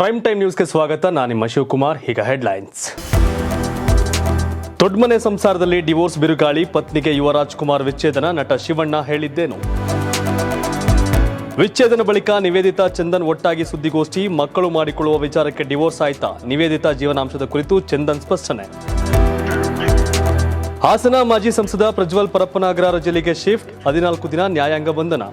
Prime time ನ್ಯೂಸ್ಗೆ ಸ್ವಾಗತ. ನಾನು ನಿಮ್ಮ ಶಿವಕುಮಾರ್. ಈಗ ಹೆಡ್ಲೈನ್ಸ್. ದೊಡ್ಡಮನೆ ಸಂಸಾರದಲ್ಲಿ ಡಿವೋರ್ಸ್ ಬಿರುಗಾಳಿ, ಪತ್ನಿಗೆ ಯುವರಾಜ್ ಕುಮಾರ್ ವಿಚ್ಛೇದನ, ನಟ ಶಿವಣ್ಣ ಹೇಳಿದ್ದೇನು? ವಿಚ್ಛೇದನ ಬಳಿಕ ನಿವೇದಿತಾ ಚಂದನ್ ಒಟ್ಟಾಗಿ ಸುದ್ದಿಗೋಷ್ಠಿ, ಮಕ್ಕಳು ಮಾಡಿಕೊಳ್ಳುವ ವಿಚಾರಕ್ಕೆ ಡಿವೋರ್ಸ್ ಆಯ್ತಾ? ನಿವೇದಿತಾ ಜೀವನಾಂಶದ ಕುರಿತು ಚಂದನ್ ಸ್ಪಷ್ಟನೆ. ಹಾಸನ ಮಾಜಿ ಸಂಸದ ಪ್ರಜ್ವಲ್ ಪರಪ್ಪನಾಗರ ಜೈಲಿಗೆ ಶಿಫ್ಟ್, 14 ದಿನ ನ್ಯಾಯಾಂಗ ಬಂಧನ.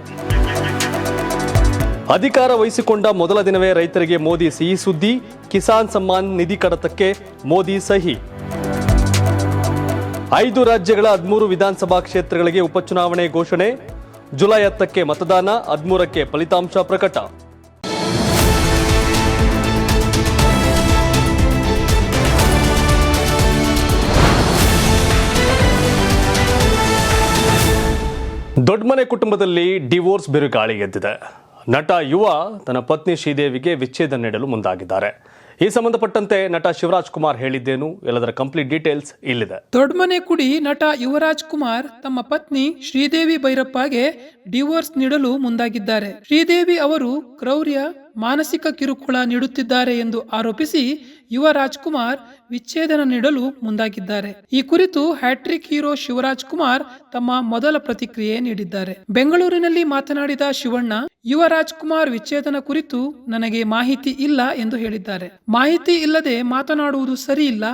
ಅಧಿಕಾರ ವಹಿಸಿಕೊಂಡ ಮೊದಲ ದಿನವೇ ರೈತರಿಗೆ ಮೋದಿ ಸಿಹಿ ಸುದ್ದಿ, ಕಿಸಾನ್ ಸಮ್ಮಾನ್ ನಿಧಿ ಕಡತಕ್ಕೆ ಮೋದಿ ಸಹಿ. 5 ರಾಜ್ಯಗಳ 13 ವಿಧಾನಸಭಾ ಕ್ಷೇತ್ರಗಳಿಗೆ ಉಪಚುನಾವಣೆ ಘೋಷಣೆ, ಜುಲೈ 10ಕ್ಕೆ ಮತದಾನ, 13ಕ್ಕೆ ಫಲಿತಾಂಶ ಪ್ರಕಟ. ದೊಡ್ಡಮನೆ ಕುಟುಂಬದಲ್ಲಿ ಡಿವೋರ್ಸ್ ಬಿರುಗಾಳಿ ಎದ್ದಿದೆ. ನಟ ಯುವ ತನ್ನ ಪತ್ನಿ ಶ್ರೀದೇವಿಗೆ ವಿಚ್ಛೇದನ ನೀಡಲು ಮುಂದಾಗಿದ್ದಾರೆ. ಈ ಸಂಬಂಧಪಟ್ಟಂತೆ ನಟ ಶಿವರಾಜ್ ಕುಮಾರ್ ಹೇಳಿದ್ದೇನು, ಎಲ್ಲದರ ಕಂಪ್ಲೀಟ್ ಡೀಟೇಲ್ಸ್ ಇಲ್ಲಿದೆ. ದೊಡ್ಡಮನೆ ಕುಡಿ ನಟ ಯುವರಾಜ್ ಕುಮಾರ್ ತಮ್ಮ ಪತ್ನಿ ಶ್ರೀದೇವಿ ಭೈರಪ್ಪಗೆ ಡಿವೋರ್ಸ್ ನೀಡಲು ಮುಂದಾಗಿದ್ದಾರೆ. ಶ್ರೀದೇವಿ ಅವರು ಕ್ರೌರ್ಯ, ಮಾನಸಿಕ ಕಿರುಕುಳ ನೀಡುತ್ತಿದ್ದಾರೆ ಎಂದು ಆರೋಪಿಸಿ ಯುವರಾಜ್ ಕುಮಾರ್ ವಿಚ್ಛೇದನ ನೀಡಲು ಮುಂದಾಗಿದ್ದಾರೆ. ಈ ಕುರಿತು ಹ್ಯಾಟ್ರಿಕ್ ಹೀರೋ ಶಿವರಾಜ್ ಕುಮಾರ್ ತಮ್ಮ ಮೊದಲ ಪ್ರತಿಕ್ರಿಯೆ ನೀಡಿದ್ದಾರೆ. ಬೆಂಗಳೂರಿನಲ್ಲಿ ಮಾತನಾಡಿದ ಶಿವಣ್ಣ, ಯುವರಾಜ್ ಕುಮಾರ್ ವಿಚ್ಛೇದನ ಕುರಿತು ನನಗೆ ಮಾಹಿತಿ ಇಲ್ಲ ಎಂದು ಹೇಳಿದ್ದಾರೆ. ಮಾಹಿತಿ ಇಲ್ಲದೆ ಮಾತನಾಡುವುದು ಸರಿಯಿಲ್ಲ.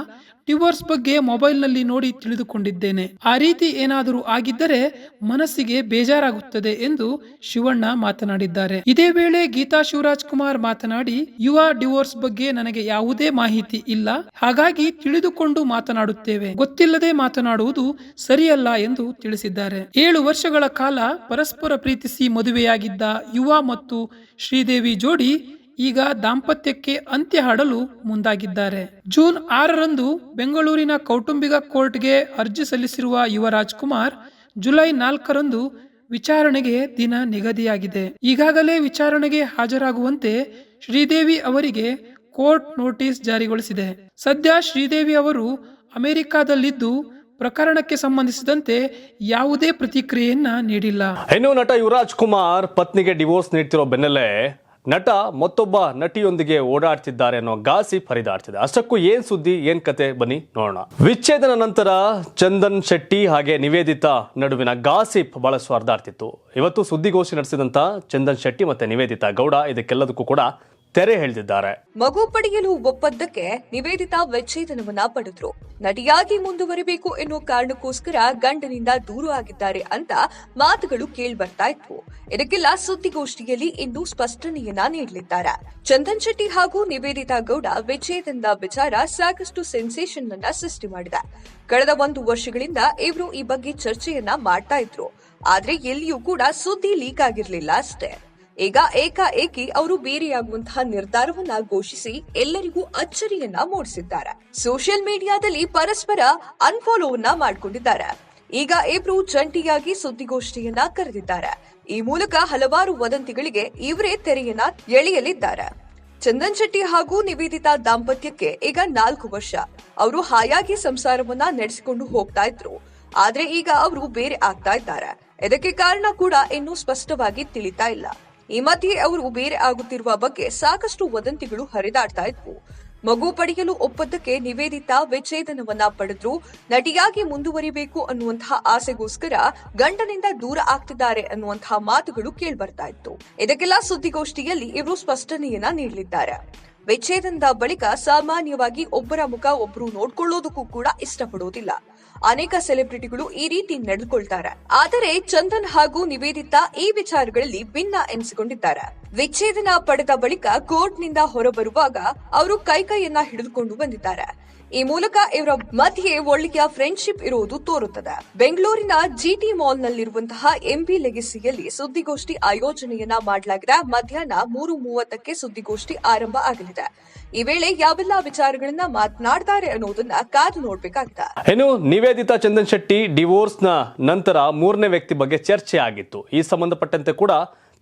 ಡಿವೋರ್ಸ್ ಬಗ್ಗೆ ಮೊಬೈಲ್ನಲ್ಲಿ ನೋಡಿ ತಿಳಿದುಕೊಂಡಿದ್ದೇನೆ. ಆ ರೀತಿ ಏನಾದರೂ ಆಗಿದ್ದರೆ ಮನಸ್ಸಿಗೆ ಬೇಜಾರಾಗುತ್ತದೆ ಎಂದು ಶಿವಣ್ಣ ಮಾತನಾಡಿದ್ದಾರೆ. ಇದೇ ವೇಳೆ ಗೀತಾ ಶಿವರಾಜ್ ಕುಮಾರ್ ಮಾತನಾಡಿ, ಯುವ ಡಿವೋರ್ಸ್ ಬಗ್ಗೆ ನನಗೆ ಯಾವುದೇ ಮಾಹಿತಿ ಇಲ್ಲ, ಹಾಗಾಗಿ ತಿಳಿದುಕೊಂಡು ಮಾತನಾಡುತ್ತೇವೆ. ಗೊತ್ತಿಲ್ಲದೆ ಮಾತನಾಡುವುದು ಸರಿಯಲ್ಲ ಎಂದು ತಿಳಿಸಿದ್ದಾರೆ. 7 ವರ್ಷಗಳ ಕಾಲ ಪರಸ್ಪರ ಪ್ರೀತಿಸಿ ಮದುವೆಯಾಗಿದ್ದ ಯುವ ಮತ್ತು ಶ್ರೀದೇವಿ ಜೋಡಿ ಈಗ ದಾಂಪತ್ಯಕ್ಕೆ ಅಂತ್ಯ ಹಾಡಲು ಮುಂದಾಗಿದ್ದಾರೆ. ಜೂನ್ 6ರಂದು ಬೆಂಗಳೂರಿನ ಕೌಟುಂಬಿಕ ಕೋರ್ಟ್ಗೆ ಅರ್ಜಿ ಸಲ್ಲಿಸಿರುವ ಯುವರಾಜ್ ಕುಮಾರ್ ಜುಲೈ 4ರಂದು ವಿಚಾರಣೆಗೆ ದಿನ ನಿಗದಿಯಾಗಿದೆ. ಈಗಾಗಲೇ ವಿಚಾರಣೆಗೆ ಹಾಜರಾಗುವಂತೆ ಶ್ರೀದೇವಿ ಅವರಿಗೆ ಕೋರ್ಟ್ ನೋಟಿಸ್ ಜಾರಿಗೊಳಿಸಿದೆ. ಸದ್ಯ ಶ್ರೀದೇವಿ ಅವರು ಅಮೆರಿಕಾದಲ್ಲಿದ್ದು ಪ್ರಕರಣಕ್ಕೆ ಸಂಬಂಧಿಸಿದಂತೆ ಯಾವುದೇ ಪ್ರತಿಕ್ರಿಯೆಯನ್ನ ನೀಡಿಲ್ಲ. ಇನ್ನು ನಟ ಯುವರಾಜ್ ಕುಮಾರ್ ಪತ್ನಿಗೆ ಡಿವೋರ್ಸ್ ನೀಡ್ತಿರೋ ಬೆನ್ನಲ್ಲೇ ನಟ ಮತ್ತೊಬ್ಬ ನಟಿಯೊಂದಿಗೆ ಓಡಾಡ್ತಿದ್ದಾರೆ ಅನ್ನೋ ಗಾಸಿಪ್ ಹರಿದಾಡ್ತಿದೆ. ಅಷ್ಟಕ್ಕೂ ಏನ್ ಸುದ್ದಿ, ಏನ್ ಕತೆ, ಬನ್ನಿ ನೋಡೋಣ. ವಿಚ್ಛೇದನ ನಂತರ ಚಂದನ್ ಶೆಟ್ಟಿ ಹಾಗೆ ನಿವೇದಿತಾ ನಡುವಿನ ಗಾಸಿಪ್ ಬಹಳಷ್ಟು ಹರಿದಾಡ್ತಿತ್ತು. ಇವತ್ತು ಸುದ್ದಿಗೋಷ್ಠಿ ನಡೆಸಿದಂತ ಚಂದನ್ ಶೆಟ್ಟಿ ಮತ್ತೆ ನಿವೇದಿತಾ ಗೌಡ ಇದಕ್ಕೆಲ್ಲದಕ್ಕೂ ಕೂಡ ತೆರೆ ಎಳೆದಿದ್ದಾರೆ. ಮಗು ಪಡೆಯಲು ಒಪ್ಪಂದಕ್ಕೆ ನಿವೇದಿತಾ ವಿಚ್ಛೇದನವನ್ನ ಪಡೆದ್ರು. ನಟಿಯಾಗಿ ಮುಂದುವರಿಬೇಕು ಎನ್ನುವ ಕಾರಣಕ್ಕೋಸ್ಕರ ಗಂಡನಿಂದ ದೂರ ಆಗಿದ್ದಾರೆ ಅಂತ ಮಾತುಗಳು ಕೇಳಿ ಬರ್ತಾ ಇದ್ವು. ಇದಕ್ಕೆಲ್ಲ ಸುದ್ದಿಗೋಷ್ಠಿಯಲ್ಲಿ ಇಂದು ಸ್ಪಷ್ಟನೆಯನ್ನ ನೀಡಲಿದ್ದಾರೆ. ಚಂದನ್ ಶೆಟ್ಟಿ ಹಾಗೂ ನಿವೇದಿತಾ ಗೌಡ ವಿಚ್ಛೇದನದ ವಿಚಾರ ಸಾಕಷ್ಟು ಸೆನ್ಸೇಷನ್ ಅನ್ನ ಸೃಷ್ಟಿ ಮಾಡಿದೆ. ಕಳೆದ 1 ವರ್ಷಗಳಿಂದ ಇವರು ಈ ಬಗ್ಗೆ ಚರ್ಚೆಯನ್ನ ಮಾಡ್ತಾ ಇದ್ರು. ಆದ್ರೆ ಎಲ್ಲಿಯೂ ಕೂಡ ಸುದ್ದಿ ಲೀಕ್ ಆಗಿರ್ಲಿಲ್ಲ ಅಷ್ಟೇ. ಈಗ ಏಕಾಏಕಿ ಅವರು ಬೇರೆಯಾಗುವಂತಹ ನಿರ್ಧಾರವನ್ನ ಘೋಷಿಸಿ ಎಲ್ಲರಿಗೂ ಅಚ್ಚರಿಯನ್ನ ಮೂಡಿಸಿದ್ದಾರೆ. ಸೋಷಿಯಲ್ ಮೀಡಿಯಾದಲ್ಲಿ ಪರಸ್ಪರ ಅನ್ಫಾಲೋವನ್ನ ಮಾಡಿಕೊಂಡಿದ್ದಾರೆ. ಈಗ ಇಬ್ರು ಜಂಟಿಯಾಗಿ ಸುದ್ದಿಗೋಷ್ಠಿಯನ್ನ ಕರೆದಿದ್ದಾರೆ. ಈ ಮೂಲಕ ಹಲವಾರು ವದಂತಿಗಳಿಗೆ ಇವರೇ ತೆರೆಯನ್ನ ಎಳೆಯಲಿದ್ದಾರೆ. ಚಂದನ್ ಶೆಟ್ಟಿ ಹಾಗೂ ನಿವೇದಿತಾ ದಾಂಪತ್ಯಕ್ಕೆ ಈಗ 4 ವರ್ಷ. ಅವರು ಹಾಯಾಗಿ ಸಂಸಾರವನ್ನ ನಡೆಸಿಕೊಂಡು ಹೋಗ್ತಾ ಇದ್ರು. ಆದ್ರೆ ಈಗ ಅವರು ಬೇರೆ ಆಗ್ತಾ ಇದ್ದಾರೆ. ಇದಕ್ಕೆ ಕಾರಣ ಕೂಡ ಇನ್ನೂ ಸ್ಪಷ್ಟವಾಗಿ ತಿಳಿತಾ ಇಲ್ಲ. ಈ ಮಧ್ಯೆ ಅವರು ಬೇರೆ ಆಗುತ್ತಿರುವ ಬಗ್ಗೆ ಸಾಕಷ್ಟು ವದಂತಿಗಳು ಹರಿದಾಡ್ತಾ ಇದ್ವು. ಮಗು ಪಡೆಯಲು ಒಪ್ಪಂದಕ್ಕೆ ನಿವೇದಿತಾ ವಿಚ್ಛೇದನವನ್ನ ಪಡೆದ್ರು. ನಟಿಯಾಗಿ ಮುಂದುವರಿಬೇಕು ಅನ್ನುವಂತಹ ಆಸೆಗೋಸ್ಕರ ಗಂಡನಿಂದ ದೂರ ಆಗ್ತಿದ್ದಾರೆ ಅನ್ನುವಂತಹ ಮಾತುಗಳು ಕೇಳ್ಬರ್ತಾ ಇತ್ತು. ಇದಕ್ಕೆಲ್ಲ ಸುದ್ದಿಗೋಷ್ಠಿಯಲ್ಲಿ ಇವರು ಸ್ಪಷ್ಟನೆಯನ್ನ ನೀಡಲಿದ್ದಾರೆ. ವಿಚ್ಛೇದನದ ಬಳಿಕ ಸಾಮಾನ್ಯವಾಗಿ ಒಬ್ಬರ ಮುಖ ಒಬ್ರು ನೋಡ್ಕೊಳ್ಳೋದಕ್ಕೂ ಕೂಡ ಇಷ್ಟಪಡೋದಿಲ್ಲ. ಅನೇಕ ಸೆಲೆಬ್ರಿಟಿಗಳು ಈ ರೀತಿ ನಡೆದುಕೊಳ್ತಾರೆ. ಆದರೆ ಚಂದನ್ ಹಾಗೂ ನಿವೇದಿತಾ ಈ ವಿಚಾರಗಳಲ್ಲಿ ಭಿನ್ನ ಎನಿಸಿಕೊಂಡಿದ್ದಾರೆ. ವಿಚ್ಛೇದನ ಪಡೆದ ಬಳಿಕ ಕೋರ್ಟ್ನಿಂದ ಹೊರಬರುವಾಗ ಅವರು ಕೈಯನ್ನ ಹಿಡಿದುಕೊಂಡು ಬಂದಿದ್ದಾರೆ. ಈ ಮೂಲಕ ಇವರ ಮಧ್ಯೆ ಒಳ್ಳೆಯ ಫ್ರೆಂಡ್ಶಿಪ್ ಇರುವುದು ತೋರುತ್ತದೆ. ಬೆಂಗಳೂರಿನ ಜಿಟಿ ಮಾಲ್ನಲ್ಲಿರುವಂತಹ ಎಂಬಿ ಲೆಗಸಿಯಲ್ಲಿ ಸುದ್ದಿಗೋಷ್ಠಿ ಆಯೋಜನೆಯನ್ನ ಮಾಡಲಾಗಿದೆ. ಮಧ್ಯಾಹ್ನ 3:30ಕ್ಕೆ ಸುದ್ದಿಗೋಷ್ಠಿ ಆರಂಭ ಆಗಲಿದೆ. ಈ ವೇಳೆ ಯಾವೆಲ್ಲ ವಿಚಾರಗಳನ್ನ ಮಾತನಾಡ್ತಾರೆ ಅನ್ನೋದನ್ನ ಕಾದು ನೋಡ್ಬೇಕಾಗಿದೆ. ಇನ್ನು ನಿವೇದಿತಾ ಚಂದನ್ ಶೆಟ್ಟಿ ಡಿವೋರ್ಸ್ ನ ನಂತರ 3ನೇ ವ್ಯಕ್ತಿ ಬಗ್ಗೆ ಚರ್ಚೆ ಆಗಿತ್ತು. ಈ ಸಂಬಂಧಪಟ್ಟಂತೆ ಕೂಡ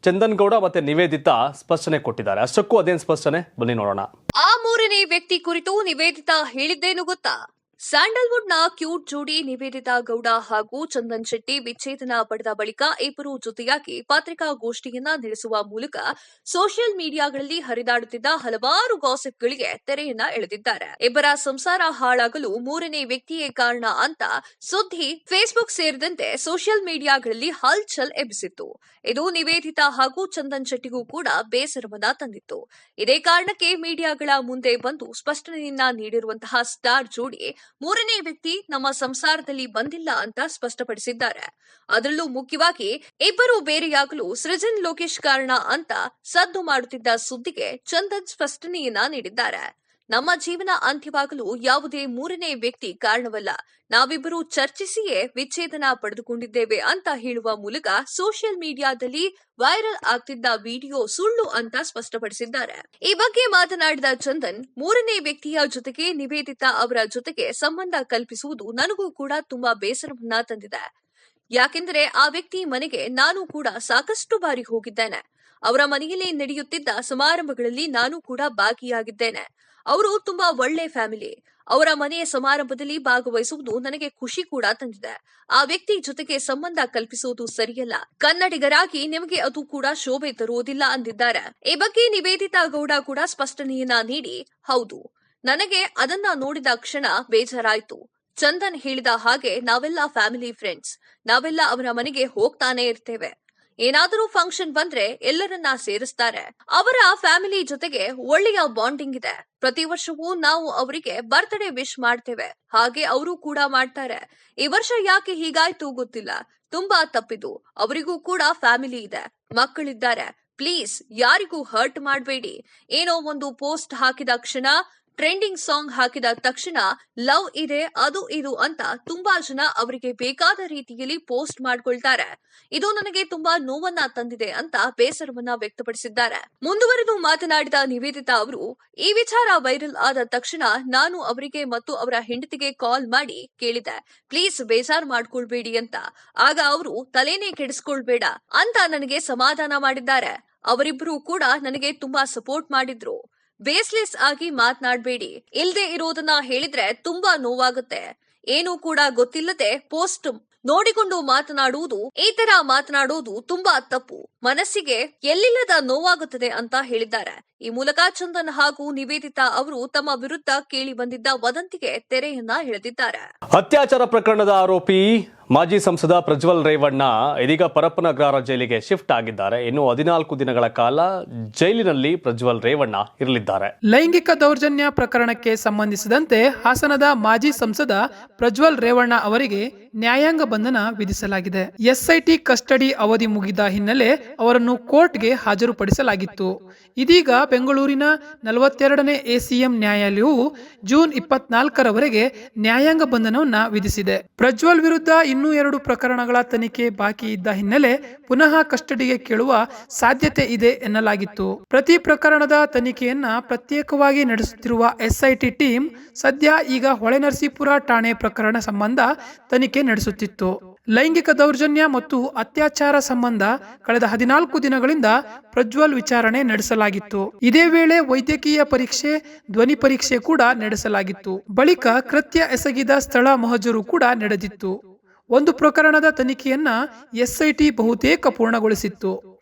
ಚಂದನ್ ಗೌಡ ಮತ್ತೆ ನಿವೇದಿತಾ ಸ್ಪಷ್ಟನೆ ಕೊಟ್ಟಿದ್ದಾರೆ. ಅಷ್ಟಕ್ಕೂ ಅದೇನ್ ಸ್ಪಷ್ಟನೆ, ಬನ್ನಿ ನೋಡೋಣ. ಆ 3ನೇ ವ್ಯಕ್ತಿ ಕುರಿತು ನಿವೇದಿತಾ ಹೇಳಿದ್ದೇನು ಗೊತ್ತಾ? ಸ್ಯಾಂಡಲ್ವುಡ್ನ ಕ್ಯೂಟ್ ಜೋಡಿ ನಿವೇದಿತಾ ಗೌಡ ಹಾಗೂ ಚಂದನ್ ಶೆಟ್ಟಿ ವಿಚ್ಛೇದನ ಪಡೆದ ಬಳಿಕ ಇಬ್ಬರು ಜೊತೆಯಾಗಿ ಪತ್ರಿಕಾಗೋಷ್ಠಿಯನ್ನ ನಡೆಸುವ ಮೂಲಕ ಸೋಷಿಯಲ್ ಮೀಡಿಯಾಗಳಲ್ಲಿ ಹರಿದಾಡುತ್ತಿದ್ದ ಹಲವಾರು ಗಾಸಿಪ್ಗಳಿಗೆ ತೆರೆಯನ್ನ ಎಳೆದಿದ್ದಾರೆ. ಇಬ್ಬರ ಸಂಸಾರ ಹಾಳಾಗಲು ಮೂರನೇ ವ್ಯಕ್ತಿಯೇ ಕಾರಣ ಅಂತ ಸುದ್ದಿ ಫೇಸ್ಬುಕ್ ಸೇರಿದಂತೆ ಸೋಷಿಯಲ್ ಮೀಡಿಯಾಗಳಲ್ಲಿ ಹಲ್ಚಲ್ ಎಬ್ಬಿಸಿತ್ತು. ಇದು ನಿವೇದಿತಾ ಹಾಗೂ ಚಂದನ್ ಶೆಟ್ಟಿಗೂ ಕೂಡ ಬೇಸರವನ್ನ ತಂದಿತ್ತು. ಇದೇ ಕಾರಣಕ್ಕೆ ಮೀಡಿಯಾಗಳ ಮುಂದೆ ಬಂದು ಸ್ಪಷ್ಟನೆಯನ್ನ ನೀಡಿರುವಂತಹ ಸ್ಟಾರ್ ಜೋಡಿ ಮೂರನೇ ವ್ಯಕ್ತಿ ನಮ್ಮ ಸಂಸಾರದಲ್ಲಿ ಬಂದಿಲ್ಲ ಅಂತ ಸ್ಪಷ್ಟಪಡಿಸಿದ್ದಾರೆ. ಅದರಲ್ಲೂ ಮುಖ್ಯವಾಗಿ ಇಬ್ಬರು ಬೇರೆಯಾಗಲು ಸೃಜನ್ ಲೋಕೇಶ್ ಕಾರಣ ಅಂತ ಸದ್ದು ಮಾಡುತ್ತಿದ್ದ ಸುದ್ದಿಗೆ ಚಂದನ್ ಸ್ಪಷ್ಟನೆಯನ್ನ ನೀಡಿದ್ದಾರೆ. ನಮ್ಮ ಜೀವನ ಅಂತ್ಯವಾಗಲು ಯಾವುದೇ ಮೂರನೇ ವ್ಯಕ್ತಿ ಕಾರಣವಲ್ಲ, ನಾವಿಬ್ಬರು ಚರ್ಚಿಸಿಯೇ ವಿಚ್ಛೇದನ ಪಡೆದುಕೊಂಡಿದ್ದೇವೆ ಅಂತ ಹೇಳುವ ಮೂಲಕ ಸೋಷಿಯಲ್ ಮೀಡಿಯಾದಲ್ಲಿ ವೈರಲ್ ಆಗ್ತಿದ್ದ ವಿಡಿಯೋ ಸುಳ್ಳು ಅಂತ ಸ್ಪಷ್ಟಪಡಿಸಿದ್ದಾರೆ. ಈ ಬಗ್ಗೆ ಮಾತನಾಡಿದ ಚಂದನ್, ಮೂರನೇ ವ್ಯಕ್ತಿಯ ಜೊತೆಗೆ ನಿವೇದಿತಾ ಅವರ ಜೊತೆಗೆ ಸಂಬಂಧ ಕಲ್ಪಿಸುವುದು ನನಗೂ ಕೂಡ ತುಂಬಾ ಬೇಸರವನ್ನ ತಂದಿದೆ. ಯಾಕೆಂದರೆ ಆ ವ್ಯಕ್ತಿ ಮನೆಗೆ ನಾನು ಕೂಡ ಸಾಕಷ್ಟು ಬಾರಿ ಹೋಗಿದ್ದೇನೆ. ಅವರ ಮನೆಯಲ್ಲಿ ನಡೆಯುತ್ತಿದ್ದ ಸಮಾರಂಭಗಳಲ್ಲಿ ನಾನು ಕೂಡ ಭಾಗಿಯಾಗಿದ್ದೇನೆ. ಅವರು ತುಂಬಾ ಒಳ್ಳೆ ಫ್ಯಾಮಿಲಿ. ಅವರ ಮನೆಯ ಸಮಾರಂಭದಲ್ಲಿ ಭಾಗವಹಿಸುವುದು ನನಗೆ ಖುಷಿ ಕೂಡ ತಂದಿದೆ. ಆ ವ್ಯಕ್ತಿ ಜೊತೆಗೆ ಸಂಬಂಧ ಕಲ್ಪಿಸುವುದು ಸರಿಯಲ್ಲ. ಕನ್ನಡಿಗರಾಗಿ ನಿಮಗೆ ಅದು ಕೂಡ ಶೋಭೆ ತರುವುದಿಲ್ಲ ಅಂದಿದ್ದಾರೆ. ಈ ಬಗ್ಗೆ ನಿವೇದಿತಾ ಗೌಡ ಕೂಡ ಸ್ಪಷ್ಟನೆಯನ್ನ ನೀಡಿ, ಹೌದು, ನನಗೆ ಅದನ್ನ ನೋಡಿದ ಕ್ಷಣ ಬೇಜಾರಾಯ್ತು. ಚಂದನ್ ಹೇಳಿದ ಹಾಗೆ ನಾವೆಲ್ಲ ಫ್ಯಾಮಿಲಿ ಫ್ರೆಂಡ್ಸ್. ನಾವೆಲ್ಲ ಅವರ ಮನೆಗೆ ಹೋಗ್ತಾನೆ ಇರ್ತೇವೆ. ಏನಾದರೂ ಫಂಕ್ಷನ್ ಬಂದ್ರೆ ಎಲ್ಲರನ್ನ ಸೇರಿಸ್ತಾರೆ. ಅವರ ಫ್ಯಾಮಿಲಿ ಜೊತೆಗೆ ಒಳ್ಳೆಯ ಬಾಂಡಿಂಗ್ ಇದೆ. ಪ್ರತಿ ವರ್ಷವೂ ನಾವು ಅವರಿಗೆ ಬರ್ತ್ಡೇ ವಿಶ್ ಮಾಡ್ತೇವೆ. ಹಾಗೆ ಅವರು ಕೂಡ ಮಾಡ್ತಾರೆ. ಈ ವರ್ಷ ಯಾಕೆ ಹೀಗಾಯ್ತು ಗೊತ್ತಿಲ್ಲ. ತುಂಬಾ ತಪ್ಪಿದು. ಅವರಿಗೂ ಕೂಡ ಫ್ಯಾಮಿಲಿ ಇದೆ, ಮಕ್ಕಳಿದ್ದಾರೆ. ಪ್ಲೀಸ್ ಯಾರಿಗೂ ಹರ್ಟ್ ಮಾಡಬೇಡಿ. ಏನೋ ಒಂದು ಪೋಸ್ಟ್ ಹಾಕಿದ ಕ್ಷಣ, ಟ್ರೆಂಡಿಂಗ್ ಸಾಂಗ್ ಹಾಕಿದ ತಕ್ಷಣ ಲವ್ ಇದೆ ಅದು ಇದು ಅಂತ ತುಂಬಾ ಜನ ಅವರಿಗೆ ಬೇಕಾದ ರೀತಿಯಲ್ಲಿ ಪೋಸ್ಟ್ ಮಾಡ್ಕೊಳ್ತಾರೆ. ಇದು ನನಗೆ ತುಂಬಾ ನೋವನ್ನ ತಂದಿದೆ ಅಂತ ಬೇಸರವನ್ನ ವ್ಯಕ್ತಪಡಿಸಿದ್ದಾರೆ. ಮುಂದುವರೆದು ಮಾತನಾಡಿದ ನಿವೇದಿತಾ ಅವರು, ಈ ವಿಚಾರ ವೈರಲ್ ಆದ ತಕ್ಷಣ ನಾನು ಅವರಿಗೆ ಮತ್ತು ಅವರ ಹೆಂಡತಿಗೆ ಕಾಲ್ ಮಾಡಿ ಕೇಳಿದೆ, ಪ್ಲೀಸ್ ಬೇಜಾರ್ ಮಾಡ್ಕೊಳ್ಬೇಡಿ ಅಂತ. ಆಗ ಅವರು ತಲೆನೇ ಕೆಡಿಸ್ಕೊಳ್ಬೇಡ ಅಂತ ನನಗೆ ಸಮಾಧಾನ ಮಾಡಿದ್ದಾರೆ. ಅವರಿಬ್ಬರು ಕೂಡ ನನಗೆ ತುಂಬಾ ಸಪೋರ್ಟ್ ಮಾಡಿದ್ರು. ಬೇಸ್ಲೆಸ್ ಆಗಿ ಮಾತನಾಡಬೇಡಿ. ಇಲ್ದೇ ಇರೋದನ್ನ ಹೇಳಿದ್ರೆ ತುಂಬಾ ನೋವಾಗುತ್ತೆ. ಏನೂ ಕೂಡ ಗೊತ್ತಿಲ್ಲದೆ ಪೋಸ್ಟ್ ನೋಡಿಕೊಂಡು ಮಾತನಾಡುವುದು, ಈ ತರ ಮಾತನಾಡುವುದು ತುಂಬಾ ತಪ್ಪು. ಮನಸ್ಸಿಗೆ ಎಲ್ಲಿಲ್ಲದ ನೋವಾಗುತ್ತದೆ ಅಂತ ಹೇಳಿದ್ದಾರೆ. ಈ ಮೂಲಕ ಚಂದನ್ ಹಾಗೂ ನಿವೇದಿತಾ ಅವರು ತಮ್ಮ ವಿರುದ್ಧ ಕೇಳಿ ಬಂದಿದ್ದ ವದಂತಿಗೆ ತೆರೆಯನ್ನ ಎಳೆದಿದ್ದಾರೆ. ಅತ್ಯಾಚಾರ ಪ್ರಕರಣದ ಆರೋಪಿ ಮಾಜಿ ಸಂಸದ ಪ್ರಜ್ವಲ್ ರೇವಣ್ಣ ಇದೀಗ ಪರಪ್ಪನಗ್ರಹಾರ ಜೈಲಿಗೆ ಶಿಫ್ಟ್ ಆಗಿದ್ದಾರೆ. ಇನ್ನು 14 ದಿನಗಳ ಕಾಲ ಜೈಲಿನಲ್ಲಿ ಪ್ರಜ್ವಲ್ ರೇವಣ್ಣ ಇರಲಿದ್ದಾರೆ. ಲೈಂಗಿಕ ದೌರ್ಜನ್ಯ ಪ್ರಕರಣಕ್ಕೆ ಸಂಬಂಧಿಸಿದಂತೆ ಹಾಸನದ ಮಾಜಿ ಸಂಸದ ಪ್ರಜ್ವಲ್ ರೇವಣ್ಣ ಅವರಿಗೆ ನ್ಯಾಯಾಂಗ ಬಂಧನ ವಿಧಿಸಲಾಗಿದೆ. ಎಸ್ಐಟಿ ಕಸ್ಟಡಿ ಅವಧಿ ಮುಗಿದ ಹಿನ್ನೆಲೆ ಅವರನ್ನು ಕೋರ್ಟ್ಗೆ ಹಾಜರುಪಡಿಸಲಾಗಿತ್ತು. ಇದೀಗ ಬೆಂಗಳೂರಿನ 42ನೇ ಎಸಿಎಂ ನ್ಯಾಯಾಲಯವು ಜೂನ್ 24ರವರೆಗೆ ನ್ಯಾಯಾಂಗ ಬಂಧನವನ್ನ ವಿಧಿಸಿದೆ. ಪ್ರಜ್ವಲ್ ವಿರುದ್ಧ ಇನ್ನೂ 2 ಪ್ರಕರಣಗಳ ತನಿಖೆ ಬಾಕಿ ಇದ್ದ ಹಿನ್ನೆಲೆ ಪುನಃ ಕಸ್ಟಡಿಗೆ ಕೇಳುವ ಸಾಧ್ಯತೆ ಇದೆ ಎನ್ನಲಾಗಿತ್ತು. ಪ್ರತಿ ಪ್ರಕರಣದ ತನಿಖೆಯನ್ನ ಪ್ರತ್ಯೇಕವಾಗಿ ನಡೆಸುತ್ತಿರುವ ಎಸ್ಐಟಿ ಟೀಮ್ ಸದ್ಯ ಈಗ ಹೊಳೆನರಸೀಪುರ ಠಾಣೆ ಪ್ರಕರಣ ಸಂಬಂಧ ತನಿಖೆ ನಡೆಸುತ್ತಿತ್ತು. ಲೈಂಗಿಕ ದೌರ್ಜನ್ಯ ಮತ್ತು ಅತ್ಯಾಚಾರ ಸಂಬಂಧ ಕಳೆದ 14 ದಿನಗಳಿಂದ ಪ್ರಜ್ವಲ್ ವಿಚಾರಣೆ ನಡೆಸಲಾಗಿತ್ತು. ಇದೇ ವೇಳೆ ವೈದ್ಯಕೀಯ ಪರೀಕ್ಷೆ, ಧ್ವನಿ ಪರೀಕ್ಷೆ ಕೂಡ ನಡೆಸಲಾಗಿತ್ತು. ಬಳಿಕ ಕೃತ್ಯ ಎಸಗಿದ ಸ್ಥಳ ಮಹಜರು ಕೂಡ ನಡೆದಿತ್ತು. ಒಂದು ಪ್ರಕರಣದ ತನಿಖೆಯನ್ನ ಎಸ್ಐಟಿ ಬಹುತೇಕ ಪೂರ್ಣಗೊಳಿಸಿತ್ತು.